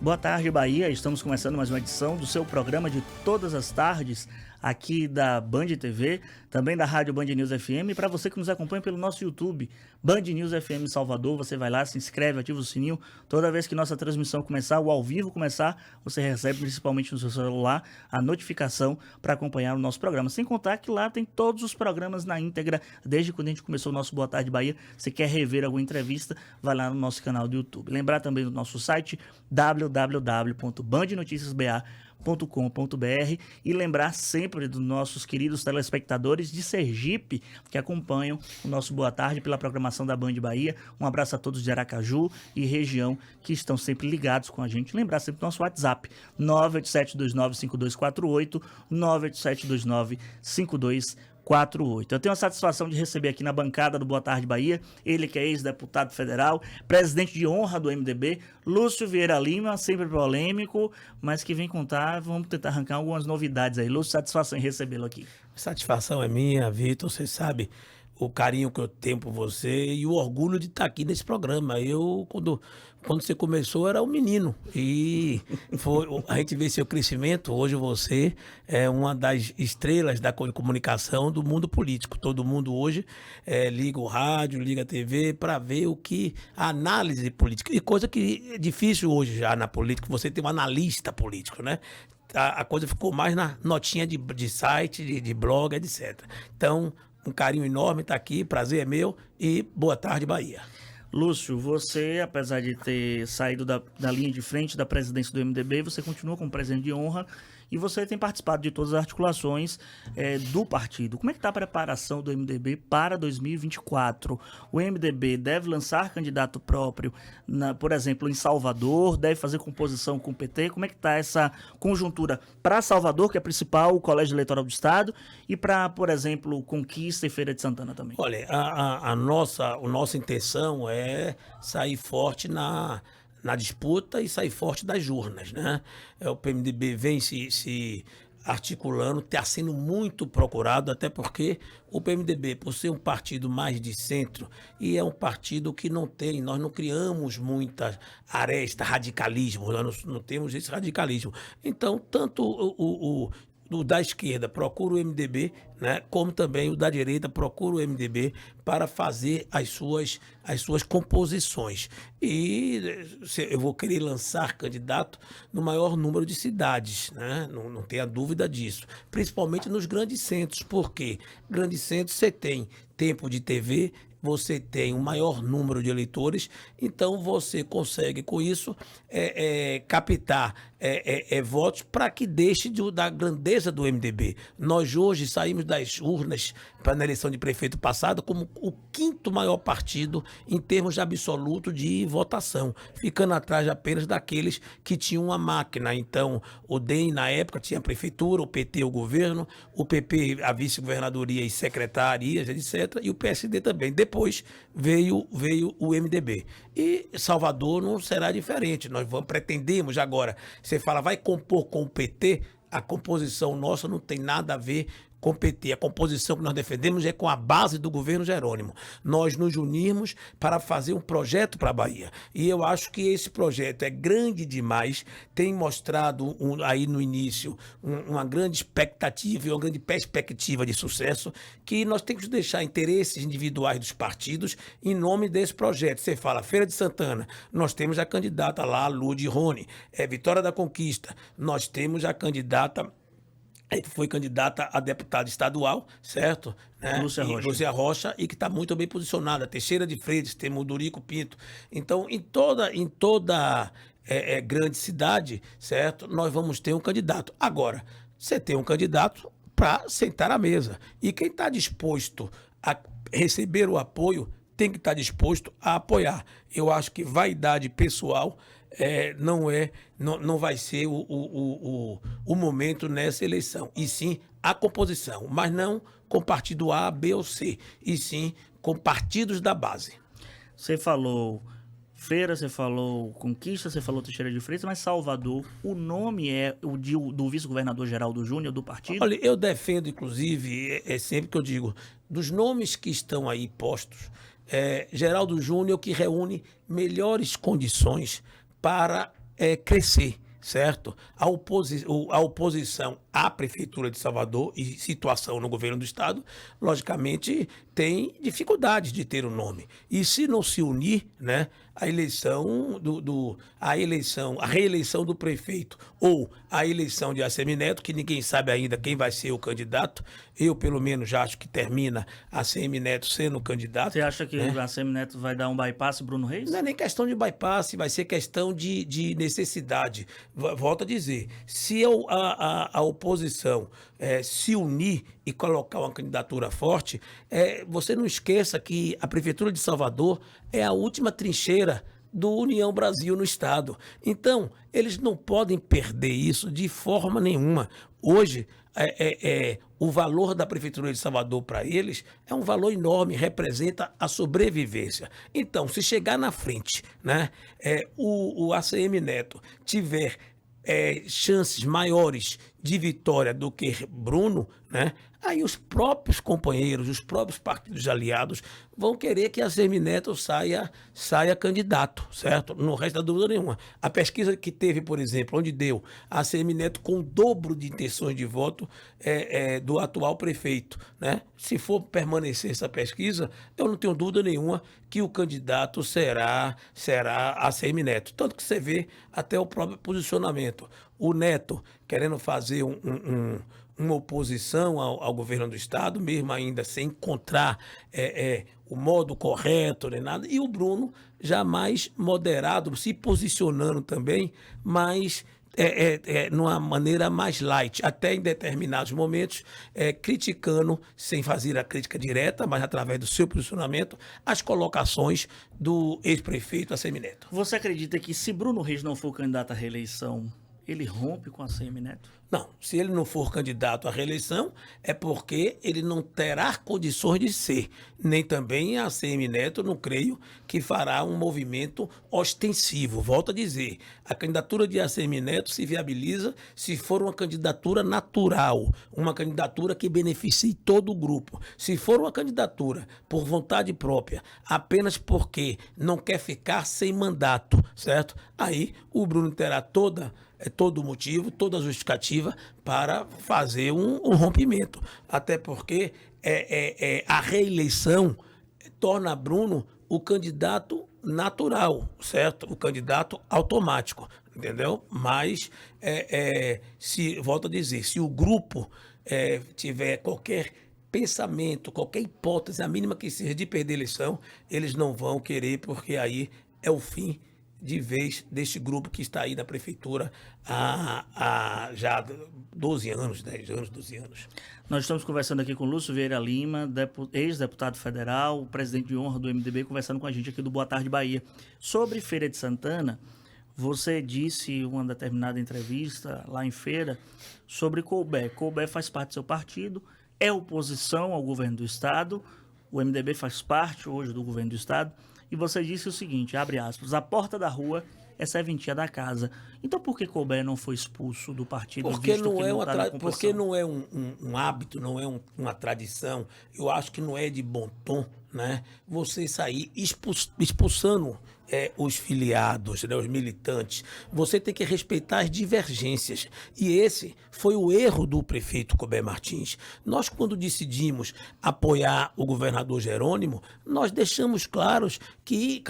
Boa tarde, Bahia. Estamos começando mais uma edição do seu programa de todas as tardes, aqui da Band TV, também da Rádio Band News FM. E para você que nos acompanha pelo nosso YouTube, Band News FM Salvador, você vai lá, se inscreve, ativa o sininho. Toda vez que nossa transmissão começar, o ao vivo começar, você recebe, principalmente no seu celular, a notificação para acompanhar o nosso programa. Sem contar que lá tem todos os programas na íntegra, desde quando a gente começou o nosso Boa Tarde Bahia. Se quer rever alguma entrevista, vai lá no nosso canal do YouTube. Lembrar também do nosso site, www.bandnoticiasba.com.br, e lembrar sempre dos nossos queridos telespectadores de Sergipe que acompanham o nosso Boa Tarde pela programação da Band Bahia. Um abraço a todos de Aracaju e região que estão sempre ligados com a gente. Lembrar sempre do nosso WhatsApp 987295248, 987295248. Eu tenho a satisfação de receber aqui na bancada do Boa Tarde Bahia, ele que é ex-deputado federal, presidente de honra do MDB, Lúcio Vieira Lima, sempre polêmico, mas que vem contar, vamos tentar arrancar algumas novidades aí. Lúcio, satisfação em recebê-lo aqui. Satisfação é minha, Vitor, você sabe o carinho que eu tenho por você e o orgulho de estar aqui nesse programa. Eu, quando você começou, era um menino e a gente vê seu crescimento. Hoje você é uma das estrelas da comunicação do mundo político. Todo mundo hoje liga o rádio, liga a TV para ver a análise política. E coisa que é difícil hoje já na política, você tem um analista político, né? A coisa ficou mais na notinha de site, de blog, etc. Então, um carinho enorme estar aqui, prazer é meu e boa tarde, Bahia. Lúcio, você, apesar de ter saído da linha de frente da presidência do MDB, você continua como presidente de honra e você tem participado de todas as articulações do partido. Como é que está a preparação do MDB para 2024? O MDB deve lançar candidato próprio, por exemplo, em Salvador, deve fazer composição com o PT? Como é que está essa conjuntura para Salvador, que é principal, o Colégio Eleitoral do Estado, e para, por exemplo, Conquista e Feira de Santana também? Olha, a nossa intenção é sair forte na disputa e sair forte das urnas, né? O PMDB vem se articulando, está sendo muito procurado, até porque o PMDB, por ser um partido mais de centro, e é um partido que nós não criamos muita aresta, radicalismo, nós não temos esse radicalismo. Então, tanto o da esquerda procura o MDB, né, como também o da direita procura o MDB para fazer as suas composições. E eu vou querer lançar candidato no maior número de cidades, né? Não tenha dúvida disso. Principalmente nos grandes centros, porque grandes centros você tem tempo de TV, você tem um maior número de eleitores, então você consegue com isso captar votos para que deixe da grandeza do MDB. Nós hoje saímos das urnas na eleição de prefeito passada como o quinto maior partido em termos de absoluto de votação, ficando atrás apenas daqueles que tinham uma máquina. Então o DEM na época tinha a prefeitura, o PT o governo, o PP a vice-governadoria e secretarias, etc., e o PSD também. Depois veio o MDB. E Salvador não será diferente. Nós pretendemos agora. Você fala, vai compor com o PT? A composição nossa não tem nada a ver com o PT. A composição que nós defendemos é com a base do governo Jerônimo. Nós nos unirmos para fazer um projeto para a Bahia. E eu acho que esse projeto é grande demais, tem mostrado aí no início uma grande expectativa e uma grande perspectiva de sucesso, que nós temos que deixar interesses individuais dos partidos em nome desse projeto. Você fala, Feira de Santana, nós temos a candidata lá, Lude Rony. Vitória da Conquista, nós temos a candidata que foi candidata a deputada estadual, certo? Né? Lúcia Rocha, e que está muito bem posicionada. Teixeira de Freitas, temos o Dorico Pinto. Então, em toda grande cidade, certo? Nós vamos ter um candidato. Agora, você tem um candidato para sentar à mesa. E quem está disposto a receber o apoio tem que estar disposto a apoiar. Eu acho que vaidade pessoal não vai ser o momento nessa eleição, e sim a composição, mas não com partido A, B ou C, e sim com partidos da base. Você falou Feira, você falou Conquista, você falou Teixeira de Freitas, mas Salvador, o nome é o do vice-governador Geraldo Júnior, do partido? Olha, eu defendo, inclusive, sempre que eu digo, dos nomes que estão aí postos, Geraldo Júnior que reúne melhores condições para crescer, certo? A oposição à Prefeitura de Salvador e situação no governo do Estado, logicamente, tem dificuldades de ter o nome. E se não se unir, né, a reeleição do prefeito ou a eleição de ACM Neto, que ninguém sabe ainda quem vai ser o candidato, eu pelo menos já acho que termina ACM Neto sendo o candidato. Você acha que o ACM Neto vai dar um bypass Bruno Reis? Não é nem questão de bypass, vai ser questão de necessidade. Volto a dizer, se a oposição se unir e colocar uma candidatura forte, você não esqueça que a Prefeitura de Salvador é a última trincheira do União Brasil no Estado. Então, eles não podem perder isso de forma nenhuma. Hoje, o valor da Prefeitura de Salvador para eles é um valor enorme, representa a sobrevivência. Então, se chegar na frente, né, o ACM Neto tiver chances maiores de vitória do que Bruno, né? Aí os próprios companheiros, os próprios partidos aliados vão querer que a ACM Neto saia candidato, certo? Não resta dúvida nenhuma. A pesquisa que teve, por exemplo, onde deu a ACM Neto com o dobro de intenções de voto do atual prefeito, né? Se for permanecer essa pesquisa, eu não tenho dúvida nenhuma que o candidato será a ACM Neto. Tanto que você vê até o próprio posicionamento. O Neto querendo fazer uma oposição ao governo do Estado, mesmo ainda sem encontrar o modo correto nem nada, e o Bruno já mais moderado, se posicionando também, mas numa maneira mais light, até em determinados momentos, criticando, sem fazer a crítica direta, mas através do seu posicionamento, as colocações do ex-prefeito ACM Neto. Você acredita que se Bruno Reis não for candidato à reeleição, ele rompe com a ACM Neto? Não, se ele não for candidato à reeleição, é porque ele não terá condições de ser. Nem também a ACM Neto, não creio, que fará um movimento ostensivo. Volto a dizer, a candidatura de ACM Neto se viabiliza se for uma candidatura natural, uma candidatura que beneficie todo o grupo. Se for uma candidatura por vontade própria, apenas porque não quer ficar sem mandato, certo? Aí o Bruno terá todo o motivo, toda a justificativa para fazer um rompimento. Até porque a reeleição torna Bruno o candidato natural, certo? O candidato automático, entendeu? Mas, volto a dizer, se o grupo tiver qualquer pensamento, qualquer hipótese, a mínima que seja de perder a eleição, eles não vão querer, porque aí é o fim de vez deste grupo que está aí na prefeitura há já 12 anos, 10 anos, 12 anos. Nós estamos conversando aqui com Lúcio Vieira Lima, ex-deputado federal, presidente de honra do MDB, conversando com a gente aqui do Boa Tarde Bahia. Sobre Feira de Santana, você disse em uma determinada entrevista lá em Feira sobre Couber. Couber faz parte do seu partido, é oposição ao governo do Estado, o MDB faz parte hoje do governo do Estado, e você disse o seguinte, abre aspas, a porta da rua é serventia da casa. Então por que Couber não foi expulso do partido? Porque não é um hábito, não é uma tradição. Eu acho que não é de bom tom, né? Você sair expulsando os filiados, né, os militantes. Você tem que respeitar as divergências. E esse foi o erro do prefeito Couber Martins. Nós, quando decidimos apoiar o governador Jerônimo, nós deixamos claros que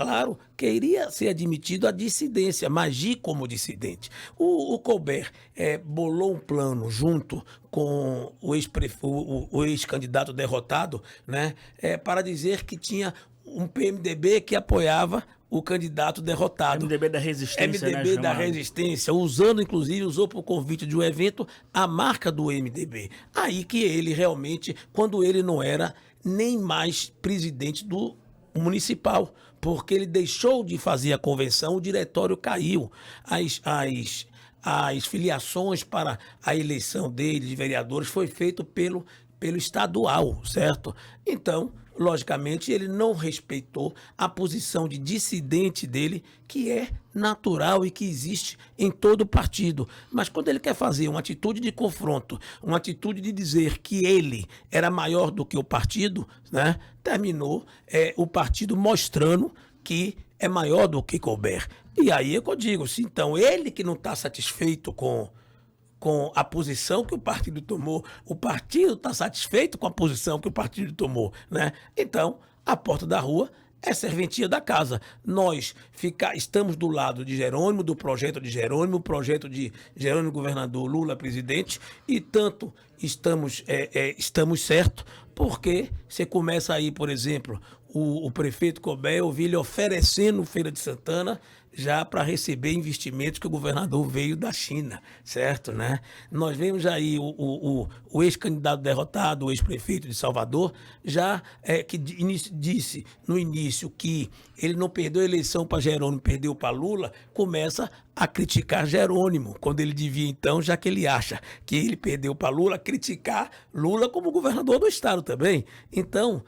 iria ser admitido a dissidência, mas agir como dissidente. O Couber bolou um plano junto com o ex-candidato derrotado, né, para dizer que tinha um PMDB que apoiava o candidato derrotado. MDB da Resistência, MDB da Resistência, usou para o convite de um evento a marca do MDB. Aí que ele realmente, quando ele não era nem mais presidente do municipal, porque ele deixou de fazer a convenção, o diretório caiu. As filiações para a eleição dele, de vereadores, foi feito pelo estadual, certo? Então, logicamente, ele não respeitou a posição de dissidente dele, que é natural e que existe em todo partido. Mas quando ele quer fazer uma atitude de confronto, uma atitude de dizer que ele era maior do que o partido, né, terminou o partido mostrando que é maior do que couber. E aí é que eu digo, se então ele que não está satisfeito com a posição que o partido tomou, o partido está satisfeito com a posição que o partido tomou, né? Então, a porta da rua é serventia da casa. Nós estamos do lado de Jerônimo, do projeto de Jerônimo, o projeto de Jerônimo governador, Lula presidente, e tanto estamos certos, porque você começa aí, por exemplo, o prefeito Couber, eu vi ele oferecendo Feira de Santana já para receber investimentos que o governador veio da China, certo, né? Nós vemos aí o ex-candidato derrotado, o ex-prefeito de Salvador, já que disse no início que ele não perdeu a eleição para Jerônimo, perdeu para Lula, começa a criticar Jerônimo, quando ele devia então, já que ele acha que ele perdeu para Lula, criticar Lula como governador do estado também. Então,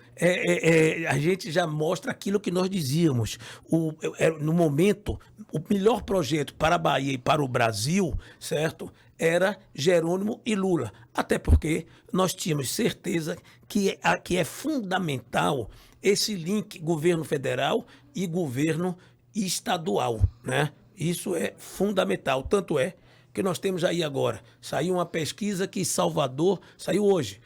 a gente já mostra aquilo que nós dizíamos. No momento, o melhor projeto para a Bahia e para o Brasil, certo, era Jerônimo e Lula. Até porque nós tínhamos certeza que é fundamental esse link governo federal e governo estadual, né? Isso é fundamental. Tanto é que nós temos aí agora, saiu uma pesquisa que Salvador, saiu hoje,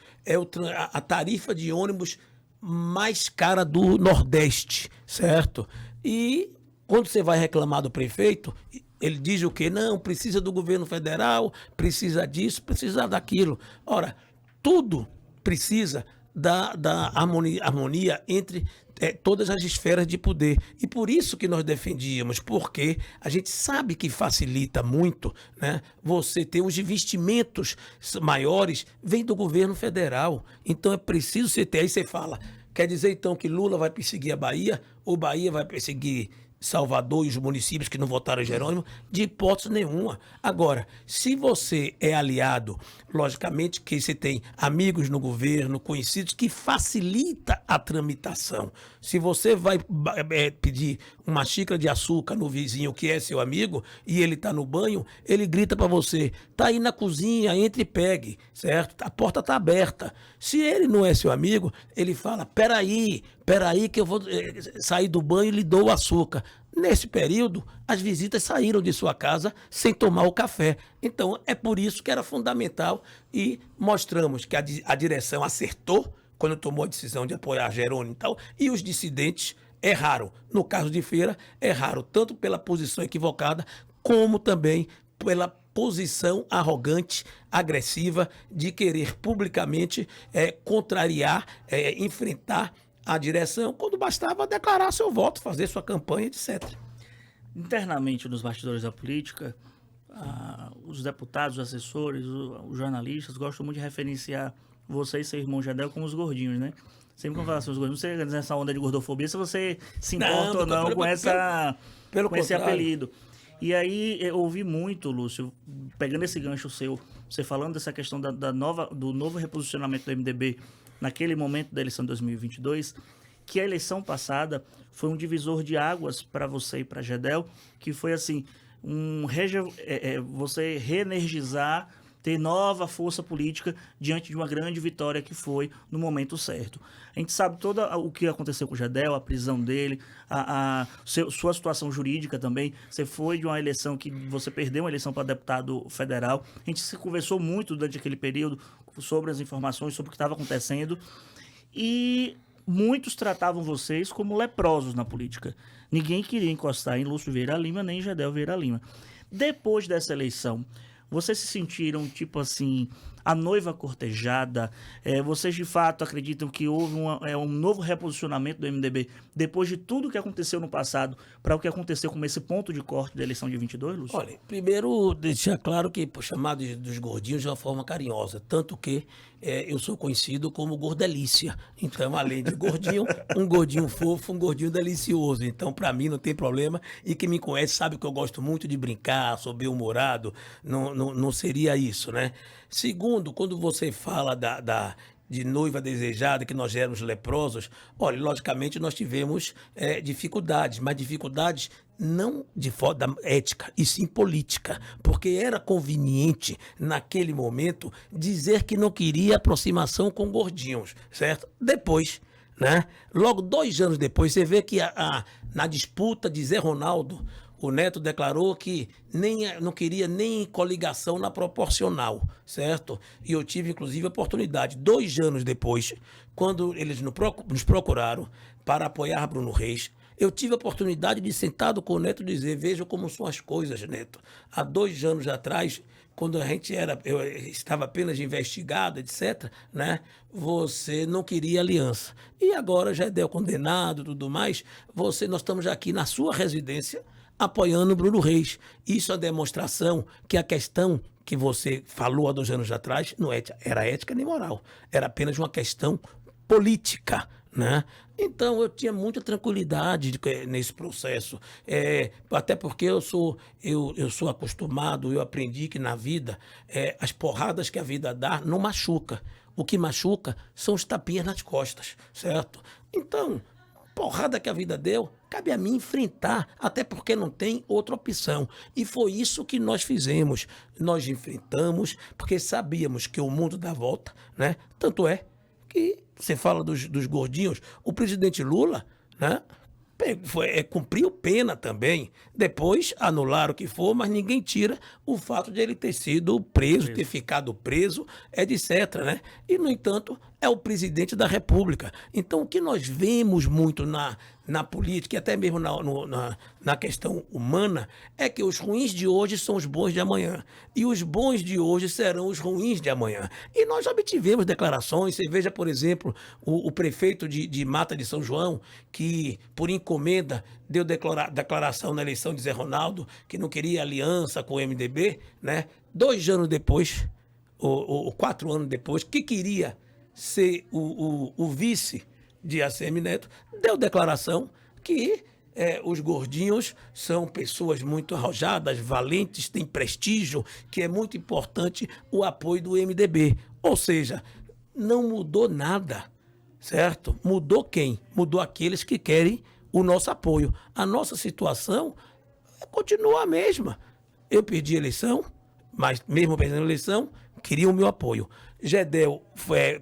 a tarifa de ônibus mais cara do Nordeste, certo? E quando você vai reclamar do prefeito, ele diz o quê? Não, precisa do governo federal, precisa disso, precisa daquilo. Ora, tudo precisa da harmonia entre todas as esferas de poder. E por isso que nós defendíamos, porque a gente sabe que facilita muito, né, você ter os investimentos maiores, vem do governo federal. Então é preciso você ter. Aí você fala, quer dizer então que Lula vai perseguir a Bahia, ou Bahia vai perseguir Salvador e os municípios que não votaram em Jerônimo? De hipótese nenhuma. Agora, se você é aliado, logicamente que você tem amigos no governo, conhecidos, que facilita a tramitação. Se você vai pedir uma xícara de açúcar no vizinho que é seu amigo e ele está no banho, ele grita para você, tá aí na cozinha, entre e pegue, certo? A porta está aberta. Se ele não é seu amigo, ele fala, peraí que eu vou sair do banho e lhe dou o açúcar. Nesse período, as visitas saíram de sua casa sem tomar o café. Então, é por isso que era fundamental e mostramos que a direção acertou quando tomou a decisão de apoiar Jerônimo e tal, e os dissidentes erraram. No caso de Feira, erraram tanto pela posição equivocada, como também pela posição arrogante, agressiva, de querer publicamente contrariar, enfrentar a direção, quando bastava declarar seu voto, fazer sua campanha, etc. Internamente, nos bastidores da política, os deputados, os assessores, os jornalistas gostam muito de referenciar você e seu irmão Gedel como os gordinhos, né? Sempre quando fala assim, os gordinhos, não sei nessa onda de gordofobia, se você se importa ou não com esse apelido. E aí, eu ouvi muito, Lúcio, pegando esse gancho seu, você falando dessa questão do novo reposicionamento do MDB naquele momento da eleição de 2022, que a eleição passada foi um divisor de águas para você e para Gedel, que foi assim, você reenergizar, ter nova força política diante de uma grande vitória que foi no momento certo. A gente sabe todo o que aconteceu com o Gedel, a prisão dele, sua situação jurídica também. Você foi de uma eleição que você perdeu uma eleição para deputado federal. A gente se conversou muito durante aquele período sobre as informações, sobre o que estava acontecendo. E muitos tratavam vocês como leprosos na política. Ninguém queria encostar em Lúcio Vieira Lima nem em Gedel Vieira Lima. Depois dessa eleição, vocês se sentiram, tipo assim, a noiva cortejada? Vocês, de fato, acreditam que houve um novo reposicionamento do MDB depois de tudo que aconteceu no passado para o que aconteceu como esse ponto de corte da eleição de 22, Lúcio? Olha, primeiro, deixar claro que chamar dos gordinhos de uma forma carinhosa, tanto que eu sou conhecido como Gordelícia. Então, além de gordinho, um gordinho fofo, um gordinho delicioso. Então, para mim, não tem problema. E quem me conhece sabe que eu gosto muito de brincar, sou bem-humorado. Não seria isso, né? Segundo, quando você fala de noiva desejada, que nós éramos leprosos, olha, logicamente nós tivemos dificuldades, mas dificuldades não de forma ética, e sim política, porque era conveniente, naquele momento, dizer que não queria aproximação com gordinhos, certo? Depois, né? Logo 2 anos depois, você vê que na disputa de Zé Ronaldo, o Neto declarou que não queria nem coligação na proporcional, certo? E eu tive, inclusive, a oportunidade, 2 anos depois, quando eles nos procuraram para apoiar Bruno Reis, eu tive a oportunidade de, sentado com o Neto, dizer: veja como são as coisas, Neto. Há 2 anos atrás, quando eu estava apenas investigado, etc., né, você não queria aliança. E agora, Gedel condenado e tudo mais, nós estamos aqui na sua residência apoiando o Bruno Reis. Isso é a demonstração que a questão que você falou há 2 anos atrás não era ética nem moral. Era apenas uma questão política, né? Então, eu tinha muita tranquilidade nesse processo, até porque eu sou acostumado, eu aprendi que na vida, as porradas que a vida dá não machuca. O que machuca são os tapinhas nas costas, certo? Então, porrada que a vida deu, cabe a mim enfrentar, até porque não tem outra opção. E foi isso que nós fizemos. Nós enfrentamos, porque sabíamos que o mundo dá volta, né? Tanto é que você fala dos gordinhos, o presidente Lula, né, cumpriu pena também. Depois anularam o que for, mas ninguém tira o fato de ele ter sido preso, ter ficado preso, etc., né? E, no entanto, é o presidente da República. Então, o que nós vemos muito na política, e até mesmo na questão humana, é que os ruins de hoje são os bons de amanhã. E os bons de hoje serão os ruins de amanhã. E nós obtivemos declarações. Você veja, por exemplo, o prefeito de Mata de São João, que, por encomenda, deu declaração na eleição de Zé Ronaldo, que não queria aliança com o MDB, né? 2 anos depois, ou 4 anos depois, que queria ser o vice de ACM Neto, deu declaração que os gordinhos são pessoas muito arrojadas, valentes, têm prestígio, que é muito importante o apoio do MDB. Ou seja, não mudou nada, certo? Mudou quem? Mudou aqueles que querem o nosso apoio. A nossa situação continua a mesma. Eu perdi a eleição, mas mesmo perdendo a eleição, queriam o meu apoio. Gedel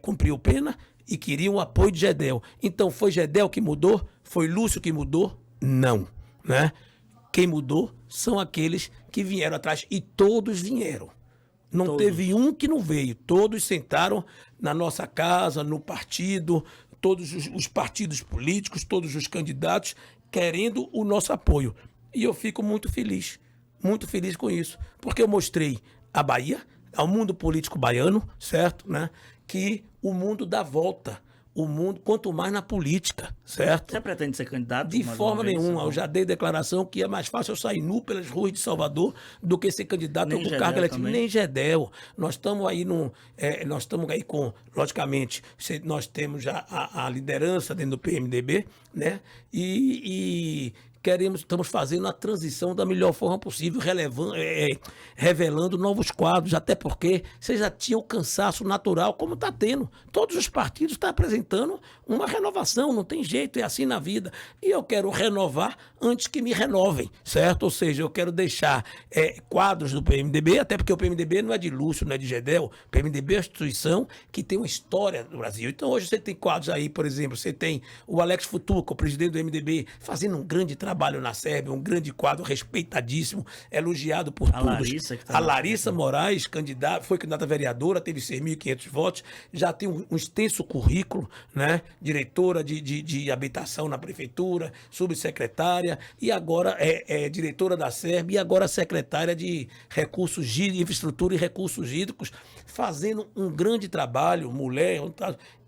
cumpriu pena e queria o apoio de Gedel. Então, foi Gedel que mudou? Foi Lúcio que mudou? Não, né? Quem mudou são aqueles que vieram atrás, e todos vieram. Não teve um que não veio. Todos sentaram na nossa casa, no partido, todos os partidos políticos, todos os candidatos querendo o nosso apoio. E eu fico muito feliz com isso, porque eu mostrei à Bahia, ao mundo político baiano, certo, né, que o mundo dá volta. O mundo, quanto mais na política, certo? Você pretende ser candidato? De forma nenhuma. Eu já dei declaração que é mais fácil eu sair nu pelas ruas de Salvador do que ser candidato a algum cargo eletivo. Nem Gedel. Nós estamos aí com, logicamente, nós temos já a liderança dentro do PMDB, né? E estamos fazendo a transição da melhor forma possível, revelando novos quadros, até porque você já tinha o cansaço natural, como está tendo. Todos os partidos estão apresentando uma renovação, não tem jeito, é assim na vida. E eu quero renovar antes que me renovem, certo? Ou seja, eu quero deixar quadros do PMDB, até porque o PMDB não é de Lúcio, não é de Gedel. O PMDB é uma instituição que tem uma história no Brasil. Então hoje você tem quadros aí, por exemplo, você tem o Alex Futuca, o presidente do MDB, fazendo um grande trabalho na Sérvia, um grande quadro respeitadíssimo, elogiado por todos. A Larissa Moraes, foi candidata a vereadora, teve 6.500 votos, já tem um extenso currículo, né? Diretora de habitação na prefeitura, subsecretária, e agora é diretora da Sérvia, e agora secretária de infraestrutura e recursos hídricos, fazendo um grande trabalho, mulher,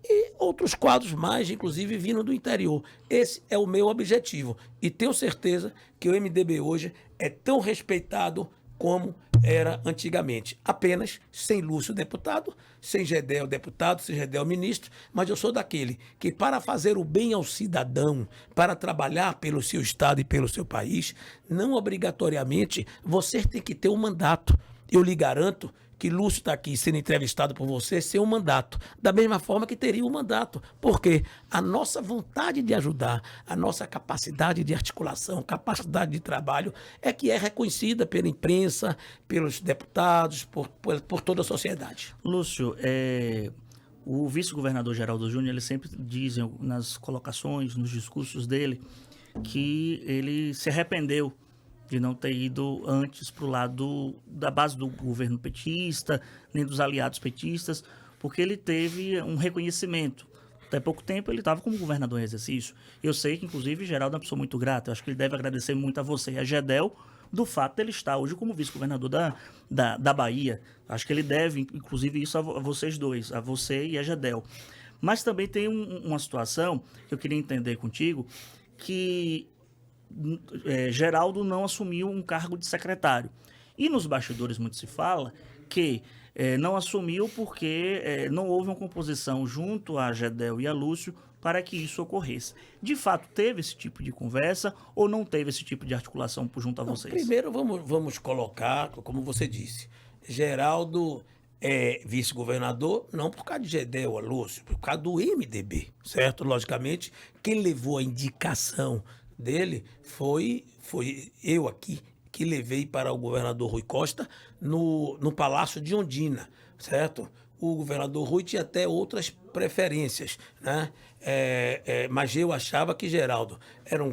e outros quadros mais, inclusive vindo do interior. Esse é o meu objetivo. E tenho certeza que o MDB hoje é tão respeitado como era antigamente. Apenas sem Lúcio deputado, sem Gedel deputado, sem Gedel ministro, mas eu sou daquele que, para fazer o bem ao cidadão, para trabalhar pelo seu estado e pelo seu país, não obrigatoriamente você tem que ter um mandato. Eu lhe garanto que Lúcio está aqui sendo entrevistado por você sem um mandato, da mesma forma que teria um mandato, porque a nossa vontade de ajudar, a nossa capacidade de articulação, capacidade de trabalho é que é reconhecida pela imprensa, pelos deputados, por toda a sociedade. Lúcio, O vice-governador Geraldo Júnior, ele sempre diz nas colocações, nos discursos dele, que ele se arrependeu de não ter ido antes para o lado da base do governo petista, nem dos aliados petistas, porque ele teve um reconhecimento. Até pouco tempo ele estava como governador em exercício. Eu sei que, inclusive, Geraldo é uma pessoa muito grata. Eu acho que ele deve agradecer muito a você e a Gedel do fato de ele estar hoje como vice-governador da Bahia. Acho que ele deve, inclusive, isso a vocês dois, a você e a Gedel. Mas também tem uma situação que eu queria entender contigo, que Geraldo não assumiu um cargo de secretário. E nos bastidores muito se fala que não assumiu porque não houve uma composição junto a Gedel e a Lúcio para que isso ocorresse. De fato, teve esse tipo de conversa ou não teve esse tipo de articulação junto a vocês? Primeiro, vamos colocar, como você disse, Geraldo é vice-governador, não por causa de Gedel, a Lúcio, por causa do MDB, certo? Logicamente, quem levou a indicação dele foi eu aqui, que levei para o governador Rui Costa no Palácio de Ondina, certo? O governador Rui tinha até outras preferências, né? Mas eu achava que Geraldo era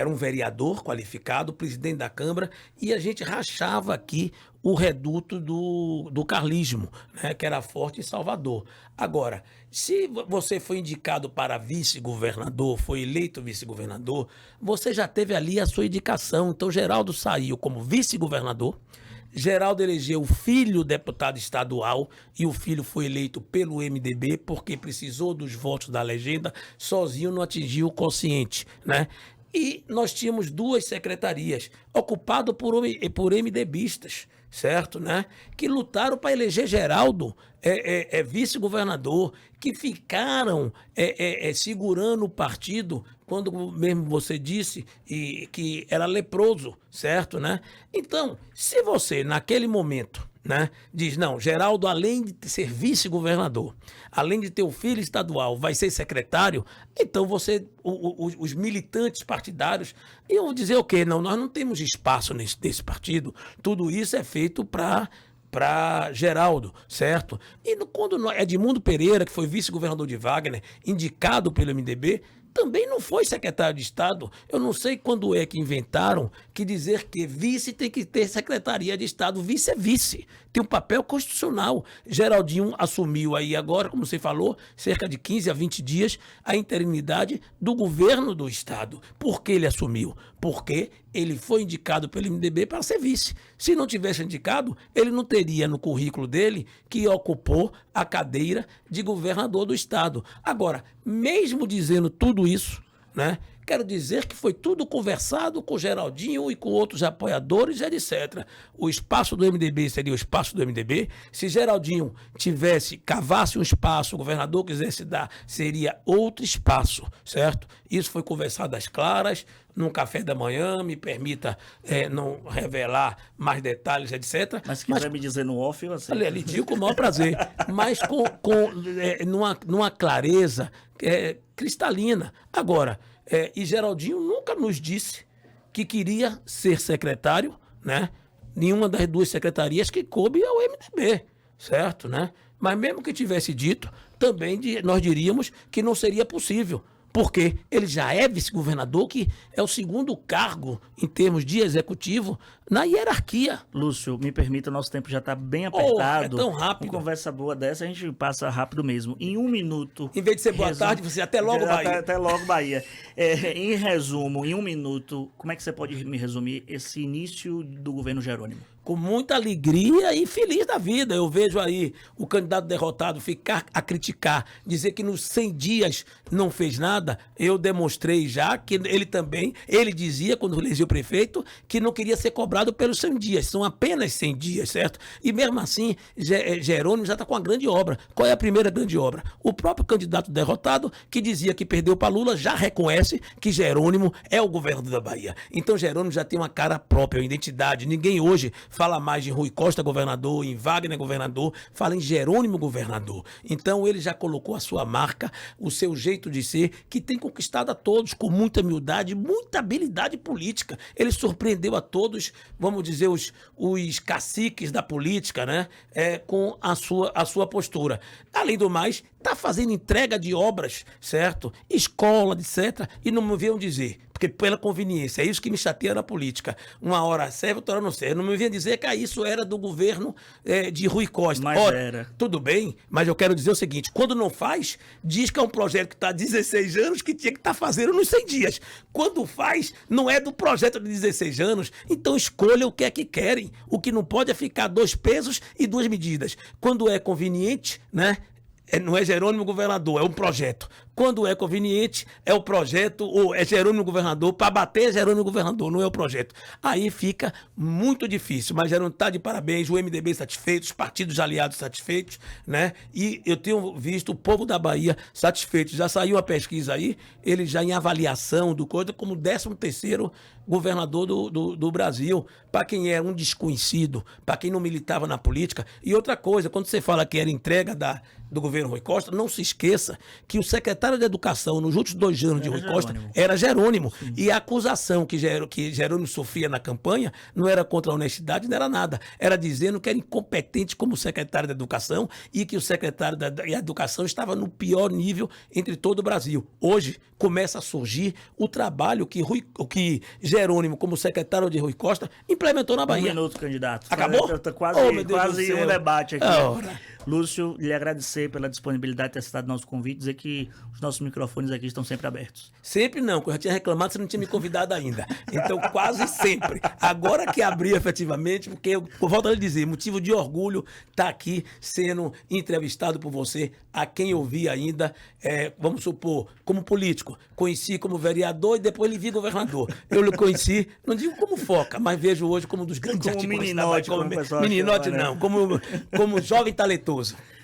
um vereador qualificado, presidente da Câmara, e a gente rachava aqui o reduto do carlismo, né? Que era forte em Salvador. Agora, se você foi indicado para vice-governador, foi eleito vice-governador, você já teve ali a sua indicação. Então, Geraldo saiu como vice-governador. Geraldo elegeu o filho deputado estadual e o filho foi eleito pelo MDB porque precisou dos votos da legenda, sozinho não atingiu o quociente, né? E nós tínhamos 2 secretarias ocupadas por MDBistas, certo, né? Que lutaram para eleger Geraldo vice-governador, que ficaram segurando o partido quando mesmo você disse que era leproso, certo, né? Então, se você naquele momento, né, diz, não, Geraldo, além de ser vice-governador, além de ter o filho estadual, vai ser secretário, então os militantes partidários iam dizer o quê? Não, nós não temos espaço nesse partido, tudo isso é feito para Geraldo, certo? E quando Edmundo Pereira, que foi vice-governador de Wagner, indicado pelo MDB, também não foi secretário de Estado. Eu não sei quando é que inventaram que dizer que vice tem que ter secretaria de Estado. Vice é vice. Tem um papel constitucional. Geraldinho assumiu aí agora, como você falou, cerca de 15 a 20 dias, a interinidade do governo do Estado. Por que ele assumiu? Porque ele foi indicado pelo MDB para ser vice. Se não tivesse indicado, ele não teria no currículo dele que ocupou a cadeira de governador do Estado. Agora, mesmo dizendo tudo isso, né? Quero dizer que foi tudo conversado com o Geraldinho e com outros apoiadores, etc. O espaço do MDB seria o espaço do MDB. Se Geraldinho cavasse um espaço, o governador quisesse dar, seria outro espaço, certo? Isso foi conversado às claras, num café da manhã, me permita não revelar mais detalhes, etc. Mas se quiser me dizer no off, eu aceito. Olha, lhe digo com o maior prazer, mas numa clareza cristalina. Agora, e Geraldinho nunca nos disse que queria ser secretário, né? Nenhuma das 2 secretarias que coube ao MDB, certo, né? Mas mesmo que tivesse dito, também nós diríamos que não seria possível, porque ele já é vice-governador, que é o 2º cargo em termos de executivo na hierarquia. Lúcio, me permita, nosso tempo já está bem apertado. É tão rápido. Uma conversa boa dessa, a gente passa rápido mesmo. Em 1 minuto... Em vez de ser boa tarde, você até logo Bahia. Até logo Bahia. Em resumo, em 1 minuto, como é que você pode me resumir esse início do governo Jerônimo? Com muita alegria e feliz da vida. Eu vejo aí o candidato derrotado ficar a criticar, dizer que nos 100 dias não fez nada. Eu demonstrei já que ele dizia, quando elegeu prefeito, que não queria ser cobrado pelos 100 dias. São apenas 100 dias, certo? E mesmo assim, Jerônimo já está com uma grande obra. Qual é a primeira grande obra? O próprio candidato derrotado, que dizia que perdeu para Lula, já reconhece que Jerônimo é o governador da Bahia. Então Jerônimo já tem uma cara própria, uma identidade. Ninguém hoje fala mais em Rui Costa governador, em Wagner governador, fala em Jerônimo governador. Então ele já colocou a sua marca, o seu jeito de ser, que tem conquistado a todos com muita humildade, muita habilidade política. Ele surpreendeu a todos, vamos dizer, os caciques da política, né? Com a sua postura. Além do mais, está fazendo entrega de obras, certo? Escola, etc. E não me venham dizer, porque pela conveniência, é isso que me chateia na política. Uma hora serve, outra hora não serve. Não me venham dizer que isso era do governo de Rui Costa. Mas ora, era. tudo bem, mas eu quero dizer o seguinte, quando não faz, diz que é um projeto que está há 16 anos, que tinha que estar fazendo nos 100 dias. Quando faz, não é do projeto de 16 anos, então escolha o que é que querem. O que não pode é ficar 2 pesos e 2 medidas. Quando é conveniente, né? Não é Jerônimo governador, é um projeto. Quando é conveniente, é o projeto, ou é Jerônimo governador, para bater Jerônimo governador, não é o projeto. Aí fica muito difícil, mas Jerônimo está de parabéns, o MDB satisfeito, os partidos aliados satisfeitos, né? E eu tenho visto o povo da Bahia satisfeito. Já saiu uma pesquisa aí, ele já em avaliação do coisa, como 13º governador do Brasil, para quem é um desconhecido, para quem não militava na política. E outra coisa, quando você fala que era entrega do governo Rui Costa, não se esqueça que o secretário de Educação nos últimos 2 anos de Rui Costa era Jerônimo. Sim. E a acusação que Jerônimo sofria na campanha não era contra a honestidade, não era nada. Era dizendo que era incompetente como secretário da Educação e que o secretário da Educação estava no pior nível entre todo o Brasil. Hoje começa a surgir o trabalho que Jerônimo, como secretário de Rui Costa, implementou na Bahia. 1 minuto, candidato. Acabou? Quase um debate aqui. Ora. Lúcio, lhe agradecer pela disponibilidade de ter citado nosso convite, dizer que os nossos microfones aqui estão sempre abertos. Sempre não, porque eu já tinha reclamado que você não tinha me convidado ainda. Então, quase sempre. Agora que abri efetivamente, porque eu volto a lhe dizer, motivo de orgulho estar aqui sendo entrevistado por você, a quem eu vi ainda, vamos supor, como político. Conheci como vereador e depois ele vi governador. Eu lhe conheci, não digo como foca, mas vejo hoje como um dos grandes articulistas da Bahia. Meninote não, como jovem talentoso.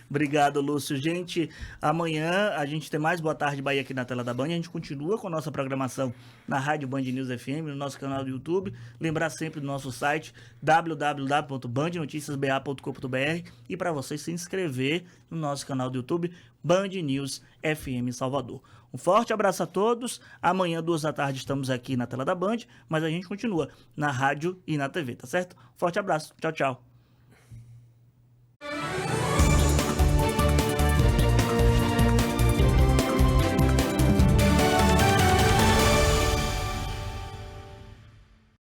Obrigado, Lúcio. Gente, amanhã a gente tem mais Boa Tarde Bahia aqui na tela da Band. A gente continua com a nossa programação na Rádio Band News FM, no nosso canal do YouTube. Lembrar sempre do nosso site www.bandnoticiasba.com.br e para você se inscrever no nosso canal do YouTube Band News FM Salvador. Um forte abraço a todos. Amanhã, 2 da tarde, estamos aqui na tela da Band, mas a gente continua na rádio e na TV, tá certo? Forte abraço. Tchau, tchau.